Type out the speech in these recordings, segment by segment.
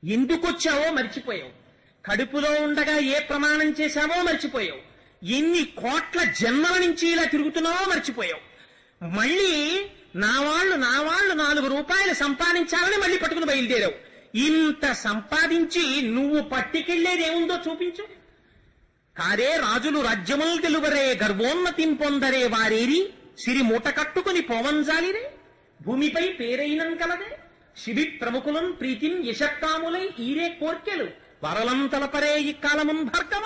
ఎందుకొచ్చావో మర్చిపోయావు. కడుపులో ఉండగా ఏ ప్రమాణం చేశావో మర్చిపోయావు. ఎన్ని కోట్ల జన్మల నుంచి ఇలా తిరుగుతున్నావో మర్చిపోయావు. మళ్ళీ నా వాళ్ళు 4 రూపాయలు సంపాదించాలని మళ్ళీ పట్టుకుని బయలుదేరావు. ఇంత సంపాదించి నువ్వు పట్టుకెళ్లేదేముందో చూపించు. కారే రాజులు రాజ్యములు తెలువరే, గర్వోన్నతిం పొందరే వారేరి, సిరి మూట కట్టుకుని పోవంజాలిరే, భూమిపై పేరైనం కలదే, శిబి ప్రముఖులం ప్రీతిం యశక్కాములై ఈరే కోర్కెలు, వరలం తలపరే ఇక్కాలమున్ భార్గవ.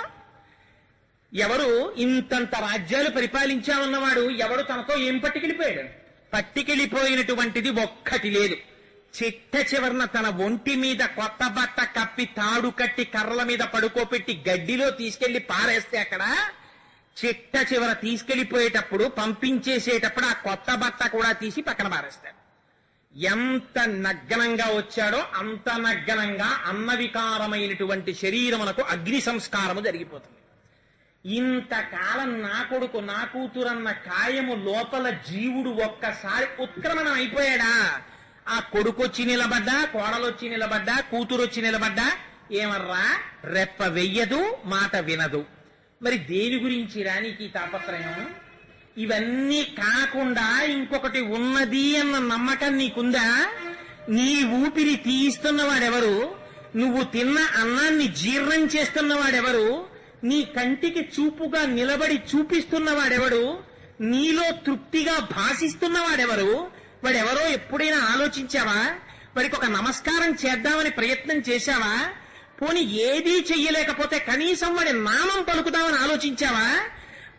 ఎవరు ఇంతంత రాజ్యాలు పరిపాలించామన్నవాడు ఎవడు తనతో ఏం పట్టుకెళ్ళిపోయాడు? పట్టుకెళ్ళిపోయినటువంటిది ఒక్కటి లేదు. చిట్ట చివరన తన ఒంటి మీద కొత్త బట్ట కప్పి తాడు కట్టి కర్రల మీద పడుకోపెట్టి గడ్డిలో తీసుకెళ్లి పారేస్తే అక్కడ చిట్ట చివర తీసుకెళ్లిపోయేటప్పుడు పంపించేసేటప్పుడు ఆ కొత్త బట్ట కూడా తీసి పక్కన పారేస్తాడు. ఎంత నగ్నంగా వచ్చాడో అంత నగ్నంగా అన్నవికారమైనటువంటి శరీరమునకు అగ్ని సంస్కారము జరిగిపోతుంది. ఇంతకాలం నా కొడుకు నా కూతురన్న కాయము లోపల జీవుడు ఒక్కసారి ఉత్క్రమణం అయిపోయాడా? ఆ కొడుకొచ్చి నిలబడ్డా, కోడలొచ్చి నిలబడ్డా, కూతురొచ్చి నిలబడ్డా ఏమర్రా రెప్ప వెయ్యదు, మాట వినదు. మరి దేని గురించి రానికి తాపత్రయం? ఇవన్నీ కాకుండా ఇంకొకటి ఉన్నది అన్న నమ్మకం నీకుందా? నీ ఊపిరి తీయిస్తున్నవాడెవరు? నువ్వు తిన్న అన్నాన్ని జీర్ణం చేస్తున్నవాడెవరు? నీ కంటికి చూపుగా నిలబడి చూపిస్తున్నవాడెవడు? నీలో తృప్తిగా భాషిస్తున్నవాడెవరు? వాడెవరో ఎప్పుడైనా ఆలోచించావా? వాడికి ఒక నమస్కారం చేద్దామని ప్రయత్నం చేశావా? పోని ఏదీ చెయ్యలేకపోతే కనీసం వాడి నామం పలుకుదామని ఆలోచించావా?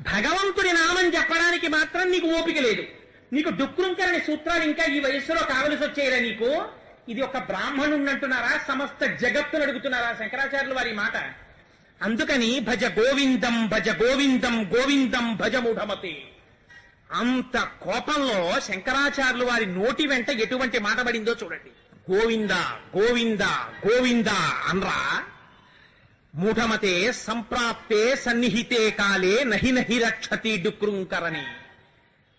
భగవంతుడి నామం చెప్పడానికి మాత్రం నీకు ఓపిక లేదు. నీకు డుక్రుంకరని సూత్రాలు ఇంకా ఈ వయస్సులో కావలసి వచ్చేయరా నీకు? ఇది ఒక బ్రాహ్మణుడు అంటున్నారా? సమస్త జగత్తును అడుగుతున్నారా శంకరాచార్యులు వారి మాట? అందుకని భజ గోవిందం భజ గోవిందం గోవిందం భజ మూఢమతే. అంత కోపంలో శంకరాచార్యులు వారి నోటి వెంట ఎటువంటి మాట పడిందో చూడండి. గోవింద గోవింద గోవింద అన్రా, మూఢమతే సంప్రాప్తే సన్నిహితే కాలే నహి నహి రక్షతి డుక్రుంకరని.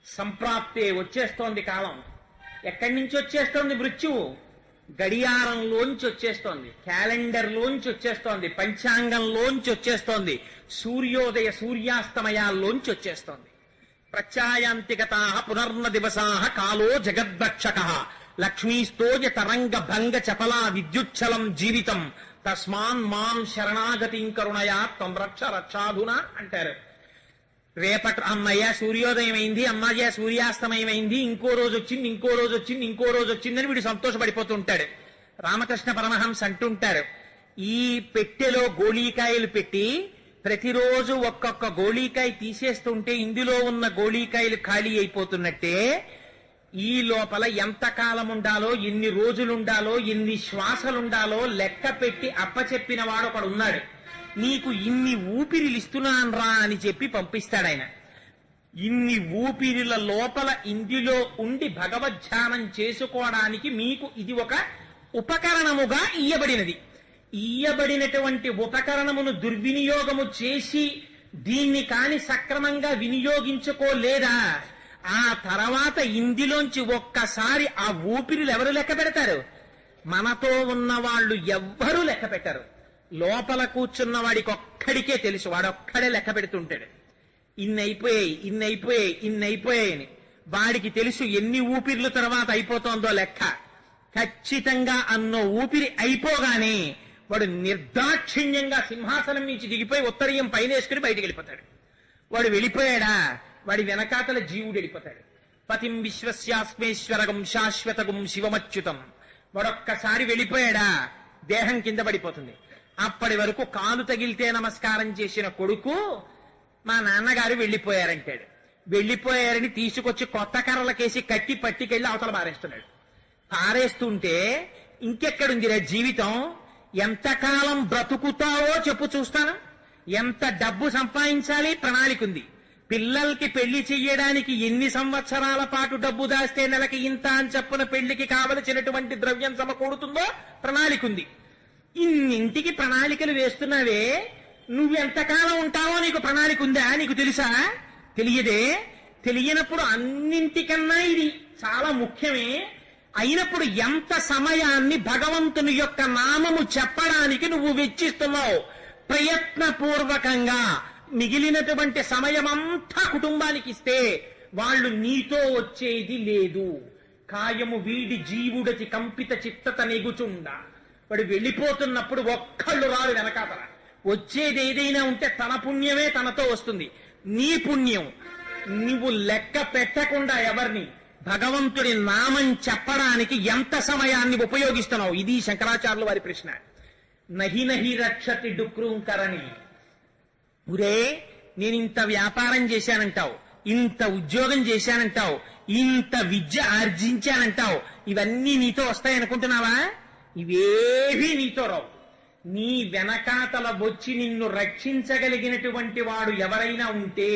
సంప్రాప్తే వచ్చేస్తోంది కాలం. ఎక్కడి నుంచి వచ్చేస్తోంది మృత్యువు? గడియారంలోంచి వచ్చేస్తోంది, క్యాలెండర్లోంచి వచ్చేస్తోంది, పంచాంగంలోంచి వచ్చేస్తోంది, సూర్యోదయ సూర్యాస్తమయాల్లోంచి వచ్చేస్తోంది. ప్రత్యాయాంతిగతా పునర్న దివసా కాలో జగద్భక్షక లక్ష్మీస్తోజ తరంగ భంగ చపలా విద్యుచ్చలం జీవితం తస్మాన్ మాం శరణాగతిం కరుణయా త్వం రక్ష రక్షాధునా అంటారు. రేపటి అమ్మయ్య సూర్యోదయం అయింది, అమ్మయ్య సూర్యాస్తమయమైంది, ఇంకో రోజు వచ్చింది, ఇంకో రోజు వచ్చింది, ఇంకో రోజు వచ్చిందని వీడు సంతోషపడిపోతుంటాడు. రామకృష్ణ పరమహంస అంటుంటారు, ఈ పెట్టెలో గోళీకాయలు పెట్టి ప్రతిరోజు ఒక్కొక్క గోళీకాయ తీసేస్తుంటే ఇందులో ఉన్న గోళీకాయలు ఖాళీ అయిపోతున్నట్టే ఈ లోపల ఎంత కాలం ఉండాలో, ఎన్ని రోజులుండాలో, ఎన్ని శ్వాసలుండాలో లెక్క పెట్టి అప్పచెప్పిన వాడు ఒకడు ఉన్నాడు. నీకు ఇన్ని ఊపిరిలు ఇస్తున్నాన్రా అని చెప్పి పంపిస్తాడాయన. ఇన్ని ఊపిరిల లోపల ఇందులో ఉండి భగవద్ధ్యానం చేసుకోవడానికి మీకు ఇది ఒక ఉపకరణముగా ఇయ్యబడినది. ఇయ్యబడినటువంటి ఉపకరణమును దుర్వినియోగము చేసి దీన్ని కాని సక్రమంగా వినియోగించుకోలేదా? ఆ తర్వాత ఇందులోంచి ఒక్కసారి ఆ ఊపిరిలు ఎవరు లెక్క పెడతారు? మనతో ఉన్న వాళ్ళు ఎవ్వరూ లెక్క పెట్టరు. లోపల కూర్చున్న వాడికి ఒక్కడికే తెలుసు, వాడొక్కడే లెక్క పెడుతుంటాడు. ఇన్నైపోయాయని వాడికి తెలుసు ఎన్ని ఊపిర్లు తర్వాత అయిపోతోందో లెక్క. ఖచ్చితంగా అన్నో ఊపిరి అయిపోగానే వాడు నిర్దాక్షిణ్యంగా సింహాసనం నుంచి దిగిపోయి ఉత్తరీయం పైన వేసుకుని బయటికి వెళ్ళిపోతాడు. వాడు వెళ్ళిపోయాడా, వాడి వెనకాతల జీవుడు వెళ్ళిపోతాడు. పతిం విశ్వస్యాస్మేశ్వరగం శాశ్వతగం శివమచ్యుతం. వాడొక్కసారి వెళ్ళిపోయాడా దేహం కింద పడిపోతుంది. అప్పటి వరకు కాలు తగిలితే నమస్కారం చేసిన కొడుకు మా నాన్నగారు వెళ్ళిపోయారంటాడు. వెళ్ళిపోయారని తీసుకొచ్చి కొత్త కర్రలకేసి కట్టి పట్టికెళ్ళి అవతల పారేస్తున్నాడు. పారేస్తుంటే ఇంకెక్కడుందిరా జీవితం? ఎంతకాలం బ్రతుకుతావో చెప్పు చూస్తాను. ఎంత డబ్బు సంపాదించాలి ప్రణాళిక ఉంది. పిల్లలకి పెళ్లి చెయ్యడానికి ఎన్ని సంవత్సరాల పాటు డబ్బు దాస్తే నెలకి ఇంత అని చెప్పున పెళ్లికి కావలసినటువంటి ద్రవ్యం సమకూడుతుందో ప్రణాళిక ఉంది. ఇన్నింటికి ప్రణాళికలు వేస్తున్నావే, నువ్వెంతకాలం ఉంటావో నీకు ప్రణాళిక ఉందా? నీకు తెలుసా? తెలియదే. తెలియనప్పుడు అన్నింటికన్నా ఇది చాలా ముఖ్యమే. అయినప్పుడు ఎంత సమయాన్ని భగవంతుని యొక్క నామము చెప్పడానికి నువ్వు వెచ్చిస్తున్నావు? ప్రయత్నపూర్వకంగా మిగిలినటువంటి సమయమంతా కుటుంబానికి ఇస్తే వాళ్ళు నీతో వచ్చేది లేదు. కాయము వీడి జీవుడతి కంపిత చిత్తత నెగుచుండ. వాడు వెళ్ళిపోతున్నప్పుడు ఒక్కళ్ళు రారు వెనకాతల. వచ్చేది ఏదైనా ఉంటే తన పుణ్యమే తనతో వస్తుంది. నీ పుణ్యం నువ్వు లెక్క పెట్టకుండా ఎవరిని భగవంతుడి నామం చెప్పడానికి ఎంత సమయాన్ని ఉపయోగిస్తున్నావు? ఇది శంకరాచార్యుల వారి ప్రశ్న. నహి నహి రక్షతి డుక్రూంకరణి. ఉరే, నేను ఇంత వ్యాపారం చేశానంటావు, ఇంత ఉద్యోగం చేశానంటావు, ఇంత విద్య ఆర్జించానంటావు, ఇవన్నీ నీతో వస్తాయనుకుంటున్నావా? ఇవేవీ నీతో రావు. నీ వెనకాతల వచ్చి నిన్ను రక్షించగలిగినటువంటి వాడు ఎవరైనా ఉంటే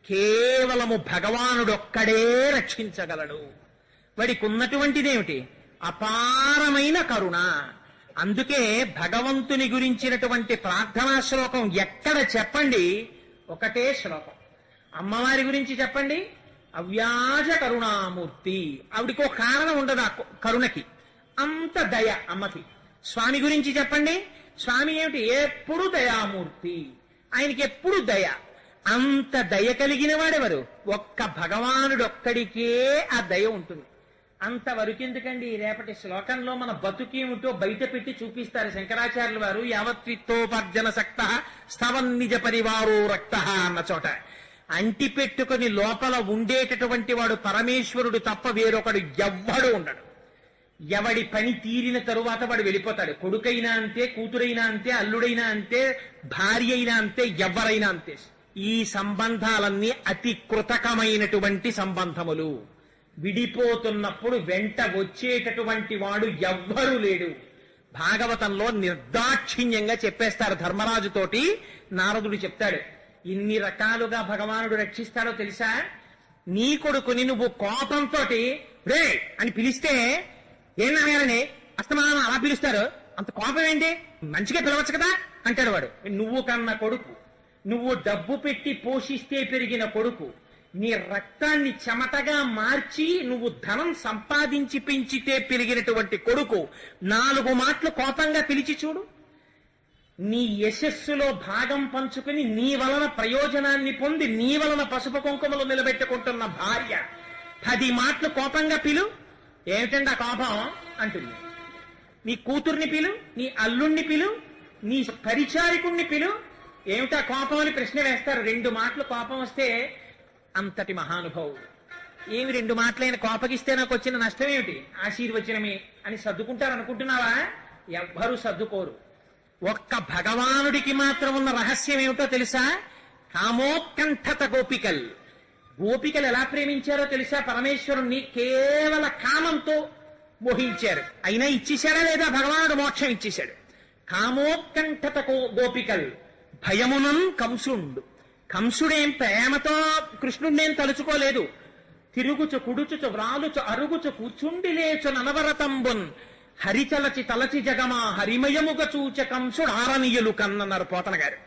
కేవలము భగవానుడొక్కడే రక్షించగలడు. వాడికి ఉన్నటువంటిదేమిటి? అపారమైన కరుణ. అందుకే భగవంతుని గురించినటువంటి ప్రార్థనా శ్లోకం ఎక్కడ చెప్పండి? ఒకటే శ్లోకం. అమ్మవారి గురించి చెప్పండి, అవ్యాజ కరుణామూర్తి. ఆవిడికో కారణం ఉండదు ఆ కరుణకి, అంత దయ అమ్మకి. స్వామి గురించి చెప్పండి, స్వామి ఏమిటి? ఎప్పుడు దయామూర్తి, ఆయనకి ఎప్పుడు దయ. అంత దయ కలిగిన వాడెవరు? ఒక్క భగవానుడొక్కడికే ఆ దయ ఉంటుంది. అంతవరకెందుకండి? రేపటి శ్లోకంలో మన బతుకేమిటో బయట పెట్టి చూపిస్తారు శంకరాచార్యుల వారు. యావత్విత్తోపార్జన సక్త స్థవన్ నిజ పరివారో రక్త అన్న చోట అంటి పెట్టుకుని లోపల ఉండేటటువంటి వాడు పరమేశ్వరుడు తప్ప వేరొకడు ఎవ్వడు ఉండడు. ఎవడి పని తీరిన తరువాత వాడు వెళ్ళిపోతాడు. కొడుకైనా అంతే, కూతురైనా అంతే, అల్లుడైనా అంతే, భార్య అయినా అంతే, ఎవరైనా అంతే. ఈ సంబంధాలన్నీ అతి కృతకమైనటువంటి సంబంధములు. విడిపోతున్నప్పుడు వెంట వచ్చేటటువంటి వాడు ఎవ్వరూ లేడు. భాగవతంలో నిర్దాక్షిణ్యంగా చెప్పేస్తారు. ధర్మరాజుతోటి నారదుడు చెప్తాడు, ఇన్ని రకాలుగా భగవానుడు రక్షిస్తాడో తెలుసా? నీ కొడుకుని నువ్వు కోపంతో రే అని పిలిస్తే ఏనాయనని అస్తమానం అలా పిలుస్తారు, అంత కోపం ఏంటి, మంచిగా పిలవచ్చు కదా అంటాడు వాడు. నువ్వు కన్న కొడుకు, నువ్వు డబ్బు పెట్టి పోషిస్తే పెరిగిన కొడుకు, నీ రక్తాన్ని చెమటగా మార్చి నువ్వు ధనం సంపాదించి పెంచితే పెరిగినటువంటి కొడుకు 4 మాటలు కోపంగా పిలిచి చూడు. నీ యశస్సులో భాగం పంచుకుని నీ వలన ప్రయోజనాన్ని పొంది నీ వలన పసుపు కుంకుమలు నిలబెట్టుకుంటున్న భార్య 10 మాటలు కోపంగా పిలు. ఏమిటండి ఆ కోపం అంటుంది. నీ కూతుర్ని పిలు, నీ అల్లుణ్ణి పిలు, నీ పరిచారికుణ్ణి పిలు. ఏమిటా కోపం అని ప్రశ్న వేస్తారు. 2 మాటలు కోపం వస్తే అంతటి మహానుభావుడు. ఏమి 2 మాటలైన కోపగిస్తే నాకు వచ్చిన నష్టం ఏమిటి? ఆశీర్వచనమే అని సర్దుకుంటారు అనుకుంటున్నావా? ఎవ్వరూ సర్దుకోరు. ఒక్క భగవానుడికి మాత్రం ఉన్న రహస్యం ఏమిటో తెలుసా? కామోత్కంఠత గోపికల్. గోపికలు ఎలా ప్రేమించారో తెలుసా? పరమేశ్వరుణ్ణి కేవల కామంతో మోహించారు. అయినా ఇచ్చేశాడా లేదా? భగవానుడు మోక్షం ఇచ్చేశాడు. కామోత్కంఠత గోపికల్ భయమునం కంసుండు. కంసుడేం ప్రేమతో కృష్ణుడినేం తలుచుకోలేదు. తిరుగుచు కుడుచుచు వ్రాలుచు అరుగుచు కూచుండి లేచు ననవరతంబున్ హరిచలచి తలచి జగమా హరిమయముగ చూచ కంసుడు ఆరనీయులు కన్నన్నారు పోతన గారు.